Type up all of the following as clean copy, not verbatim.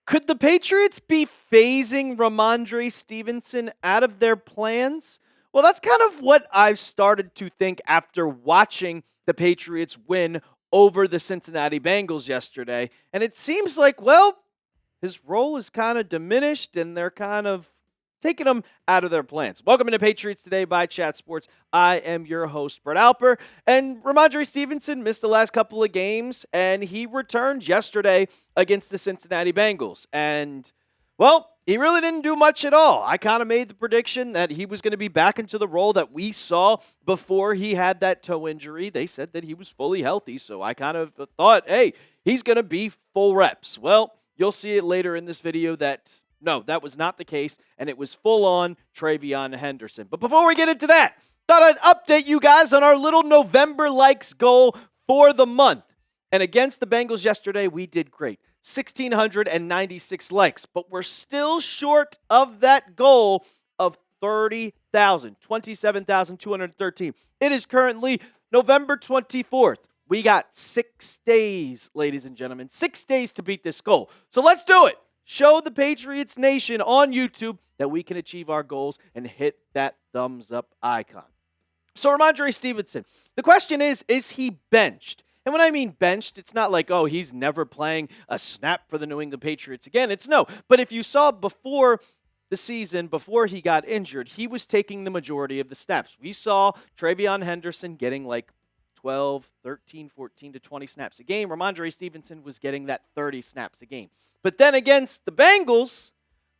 Could the Patriots be phasing Rhamondre Stevenson out of their plans? Well, that's kind of what I've started to think after watching the Patriots win over the Cincinnati Bengals yesterday. And it seems like, well, his role is kind of diminished and they're kind of taking him out of their plans. Welcome to Patriots Today by Chat Sports. I am your host, Brett Alper. And Rhamondre Stevenson missed the last couple of games, and he returned yesterday against the Cincinnati Bengals. And, well, he really didn't do much at all. I kind of made the prediction that he was going to be back into the role that we saw before he had that toe injury. They said that he was fully healthy, so I kind of thought, hey, he's going to be full reps. Well, you'll see it later in this video that no, that was not the case, and it was full-on TreVeyon Henderson. But before we get into that, thought I'd update you guys on our little November likes goal for the month. And against the Bengals yesterday, we did great. 1,696 likes, but we're still short of that goal of 30,000, 27,213. It is currently November 24th. We got 6 days, ladies and gentlemen, 6 days to beat this goal. So let's do it. Show the Patriots Nation on YouTube that we can achieve our goals and hit that thumbs up icon. So Rhamondre Stevenson, the question is he benched? And when I mean benched, it's not like, oh, he's never playing a snap for the New England Patriots again. It's no. But if you saw before the season, before he got injured, he was taking the majority of the snaps. We saw TreVeyon Henderson getting like 12, 13, 14 to 20 snaps a game. Rhamondre Stevenson was getting that 30 snaps a game. But then against the Bengals,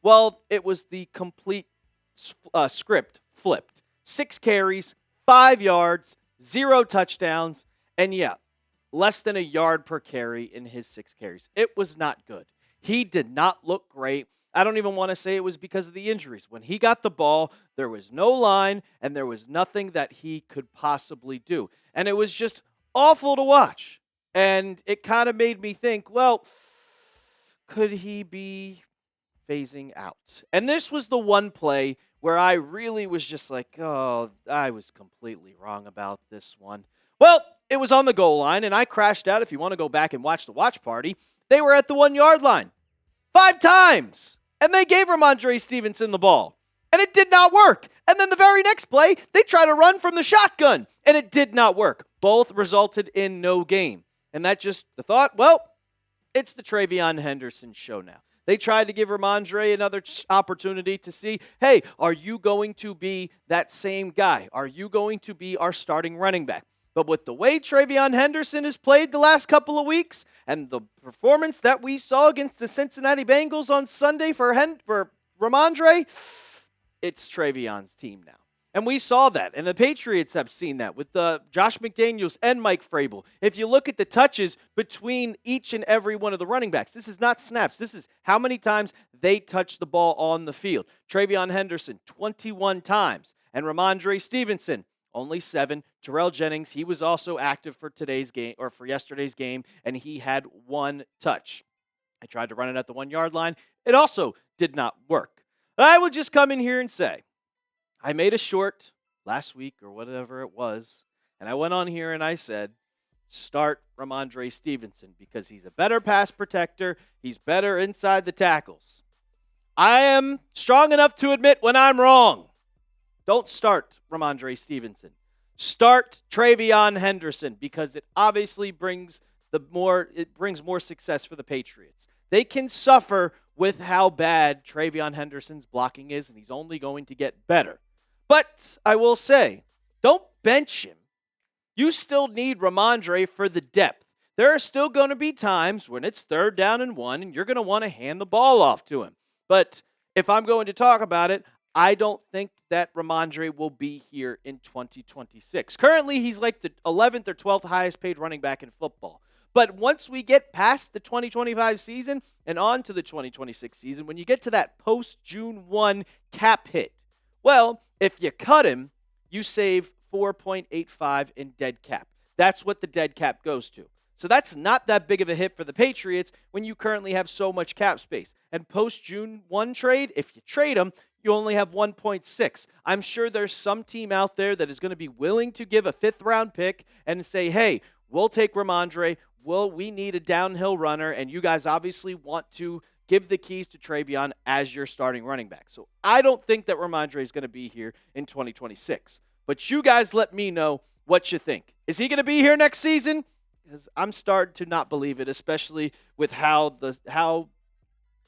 well, it was the complete script flipped. 6 carries, 5 yards, 0 touchdowns, and yeah, less than a yard per carry in his 6 carries. It was not good. He did not look great. I don't even want to say it was because of the injuries. When he got the ball, there was no line, and there was nothing that he could possibly do. And it was just awful to watch. And it kind of made me think, well, could he be phasing out? And this was the one play where I really was just like, oh, I was completely wrong about this one. Well, it was on the goal line, and I crashed out. If you want to go back and watch the watch party, they were at the 1-yard line 5 times, and they gave Rhamondre Stevenson the ball, and it did not work. And then the very next play, they tried to run from the shotgun, and it did not work. Both resulted in no gain. And that just, the thought, well, it's the TreVeyon Henderson show now. They tried to give Rhamondre another opportunity to see, hey, are you going to be that same guy? Are you going to be our starting running back? But with the way TreVeyon Henderson has played the last couple of weeks and the performance that we saw against the Cincinnati Bengals on Sunday for Rhamondre, it's TreVeyon's team now. And we saw that, and the Patriots have seen that with Josh McDaniels and Mike Vrabel. If you look at the touches between each and every one of the running backs, this is not snaps. This is how many times they touch the ball on the field. TreVeyon Henderson, 21 times, and Rhamondre Stevenson, only 7. Terrell Jennings, he was also active for today's game or for yesterday's game, and he had 1 touch. I tried to run it at the 1-yard line. It also did not work. I would just come in here and say, I made a short last week or whatever it was, and I went on here and I said, start Rhamondre Stevenson because he's a better pass protector. He's better inside the tackles. I am strong enough to admit when I'm wrong. Don't start Rhamondre Stevenson. Start TreVeyon Henderson because it obviously brings more success for the Patriots. They can suffer with how bad TreVeyon Henderson's blocking is, and he's only going to get better. But I will say, don't bench him. You still need Rhamondre for the depth. There are still going to be times when it's 3rd down and 1, and you're going to want to hand the ball off to him. But if I'm going to talk about it, I don't think that Rhamondre will be here in 2026. Currently, he's like the 11th or 12th highest paid running back in football. But once we get past the 2025 season and on to the 2026 season, when you get to that post-June 1 cap hit, well, if you cut him, you save $4.85 in dead cap. That's what the dead cap goes to. So that's not that big of a hit for the Patriots when you currently have so much cap space. And post-June 1 trade, if you trade him, you only have 1.6. I'm sure there's some team out there that is going to be willing to give a 5th-round pick and say, hey, we'll take Rhamondre. Well, we need a downhill runner, and you guys obviously want to give the keys to TreVeyon as your starting running back. So I don't think that Rhamondre is going to be here in 2026. But you guys let me know what you think. Is he going to be here next season? Because I'm starting to not believe it, especially with how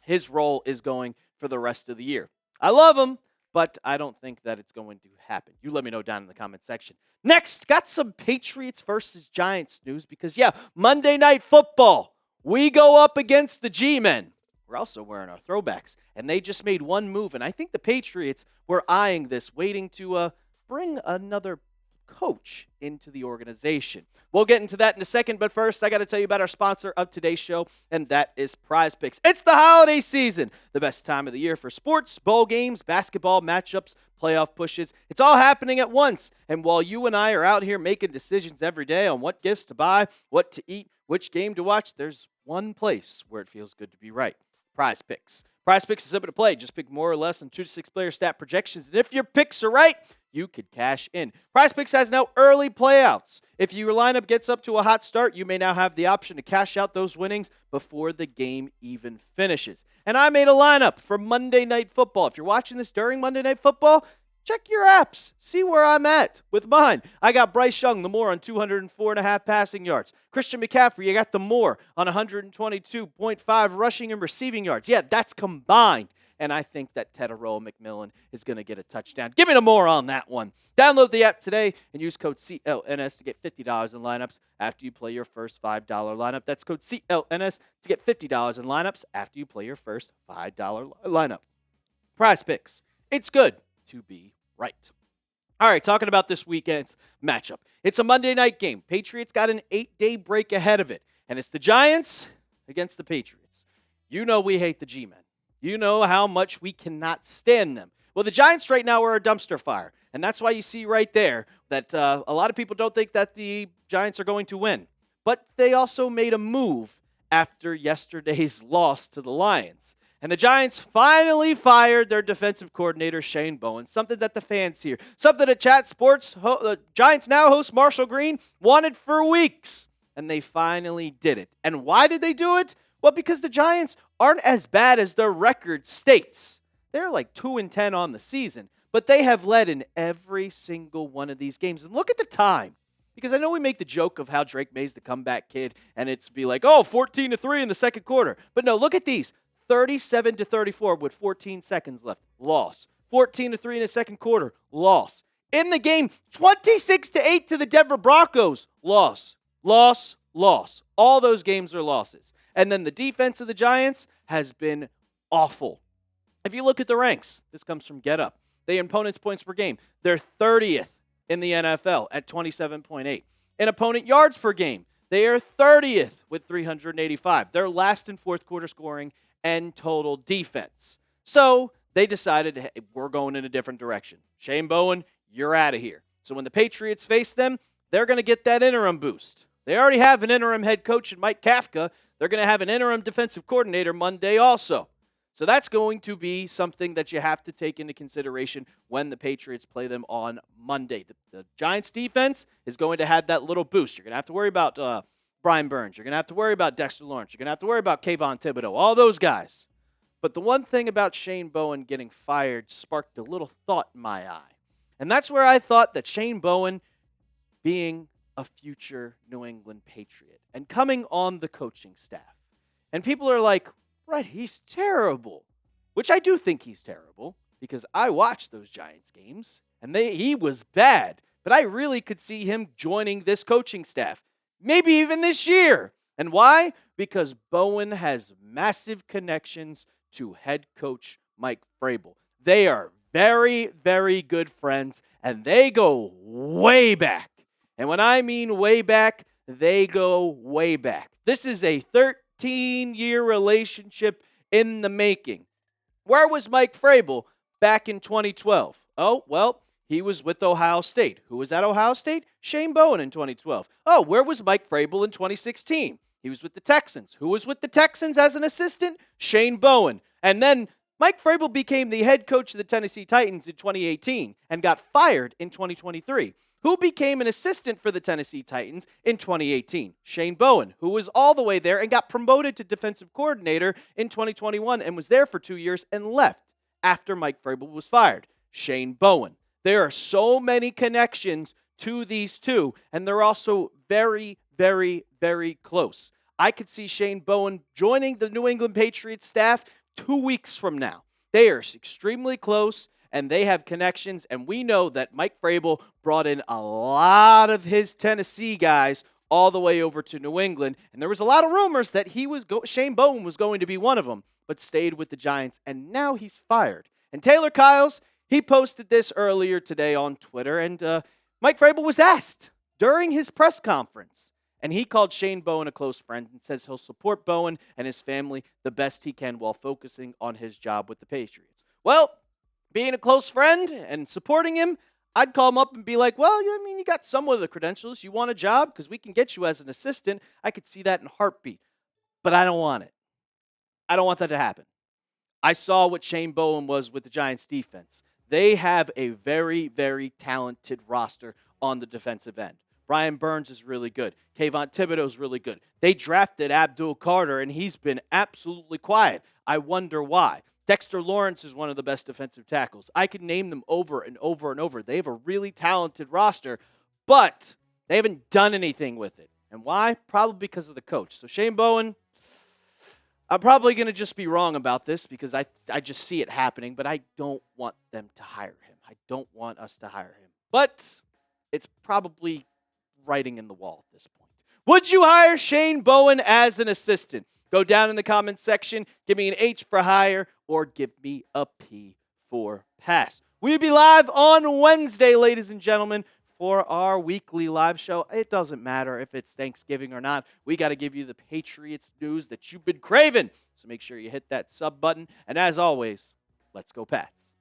his role is going for the rest of the year. I love him, but I don't think that it's going to happen. You let me know down in the comment section. Next, got some Patriots versus Giants news because, Monday Night Football. We go up against the G-Men. We're also wearing our throwbacks, and they just made one move, and I think the Patriots were eyeing this, waiting to bring another coach into the organization. We'll get into that in a second, but first, I got to tell you about our sponsor of today's show, and that is Prize Picks. It's the holiday season, the best time of the year for sports, bowl games, basketball matchups, playoff pushes. It's all happening at once, and while you and I are out here making decisions every day on what gifts to buy, what to eat, which game to watch, there's one place where it feels good to be right. Prize Picks. Prize Picks is simple to play. Just pick more or less than 2 to 6 player stat projections, and if your picks are right, you could cash in. Prize Picks has now early playouts. If your lineup gets up to a hot start, you may now have the option to cash out those winnings before the game even finishes. And I made a lineup for Monday Night Football. If you're watching this during Monday Night Football, check your apps. See where I'm at with mine. I got Bryce Young, the more on 204.5 passing yards. Christian McCaffrey, you got the more on 122.5 rushing and receiving yards. Yeah, that's combined. And I think that Tedaro McMillan is going to get a touchdown. Give me the more on that one. Download the app today and use code CLNS to get $50 in lineups after you play your first $5 lineup. That's code CLNS to get $50 in lineups after you play your first $5 lineup. Prize Picks. It's good to be right. All right, talking about this weekend's matchup. It's a Monday night game. Patriots got an 8-day break ahead of it, and it's the Giants against the Patriots. You know we hate the G-Men. You know how much we cannot stand them. Well, the Giants right now are a dumpster fire, and that's why you see right there that a lot of people don't think that the Giants are going to win. But they also made a move after yesterday's loss to the Lions. And the Giants finally fired their defensive coordinator, Shane Bowen, something that the fans hear, something that Chat Sports, the Giants now host Marshall Green, wanted for weeks. And they finally did it. And why did they do it? Well, because the Giants aren't as bad as their record states. They're like 2-10 on the season, but they have led in every single one of these games. And look at the time. Because I know we make the joke of how Drake May's the comeback kid, and it's be like, 14-3 in the second quarter. But no, look at these. 37-34 with 14 seconds left. Loss. 14-3 in the second quarter. Loss. In the game, 26-8 to the Denver Broncos. Loss. Loss. Loss. All those games are losses. And then the defense of the Giants has been awful. If you look at the ranks, this comes from Get Up. The opponent's points per game, they're 30th in the NFL at 27.8. In opponent yards per game, they are 30th with 385. They're last in fourth quarter scoring and total defense. So they decided, hey, we're going in a different direction. Shane Bowen, you're out of here. So when the Patriots face them, they're going to get that interim boost. They already have an interim head coach in Mike Kafka. They're going to have an interim defensive coordinator Monday also. So that's going to be something that you have to take into consideration when the Patriots play them on Monday. The Giants defense is going to have that little boost. You're going to have to worry about Brian Burns. You're going to have to worry about Dexter Lawrence. You're going to have to worry about Kayvon Thibodeau, all those guys. But the one thing about Shane Bowen getting fired sparked a little thought in my eye. And that's where I thought that Shane Bowen being a future New England Patriot and coming on the coaching staff. And people are like, right, he's terrible. Which I do think he's terrible because I watched those Giants games and he was bad. But I really could see him joining this coaching staff. Maybe even this year. And why? Because Bowen has massive connections to head coach Mike Vrabel. They are very, very good friends and they go way back. And when I mean way back, they go way back. This is a 13-year relationship in the making. Where was Mike Vrabel back in 2012? Oh, well, he was with Ohio State. Who was at Ohio State? Shane Bowen in 2012. Oh, where was Mike Vrabel in 2016? He was with the Texans. Who was with the Texans as an assistant? Shane Bowen. And then Mike Vrabel became the head coach of the Tennessee Titans in 2018 and got fired in 2023. who became an assistant for the Tennessee Titans in 2018. Shane Bowen, who was all the way there and got promoted to defensive coordinator in 2021 and was there for 2 years and left after Mike Vrabel was fired. Shane Bowen. There are so many connections to these two, and they're also very, very, very close. I could see Shane Bowen joining the New England Patriots staff 2 weeks from now. They are extremely close, and they have connections, and we know that Mike Vrabel brought in a lot of his Tennessee guys all the way over to New England, and there was a lot of rumors that Shane Bowen was going to be one of them, but stayed with the Giants, and now he's fired. And Taylor Kyles, he posted this earlier today on Twitter, and Mike Vrabel was asked during his press conference, and he called Shane Bowen a close friend and says he'll support Bowen and his family the best he can while focusing on his job with the Patriots. Well, being a close friend and supporting him, I'd call him up and be like, well, I mean, you got some of the credentials. You want a job? Because we can get you as an assistant. I could see that in a heartbeat. But I don't want it. I don't want that to happen. I saw what Shane Bowen was with the Giants defense. They have a very, very talented roster on the defensive end. Brian Burns is really good. Kayvon Thibodeau is really good. They drafted Abdul Carter, and he's been absolutely quiet. I wonder why. Dexter Lawrence is one of the best defensive tackles. I could name them over and over and over. They have a really talented roster, but they haven't done anything with it. And why? Probably because of the coach. So Shane Bowen, I'm probably going to just be wrong about this because I just see it happening, but I don't want them to hire him. I don't want us to hire him. But it's probably writing in the wall at this point. Would you hire Shane Bowen as an assistant? Go down in the comments section, give me an H for hire, or give me a P for pass. We'll be live on Wednesday, ladies and gentlemen, for our weekly live show. It doesn't matter if it's Thanksgiving or not. We got to give you the Patriots news that you've been craving. So make sure you hit that sub button. And as always, let's go Pats.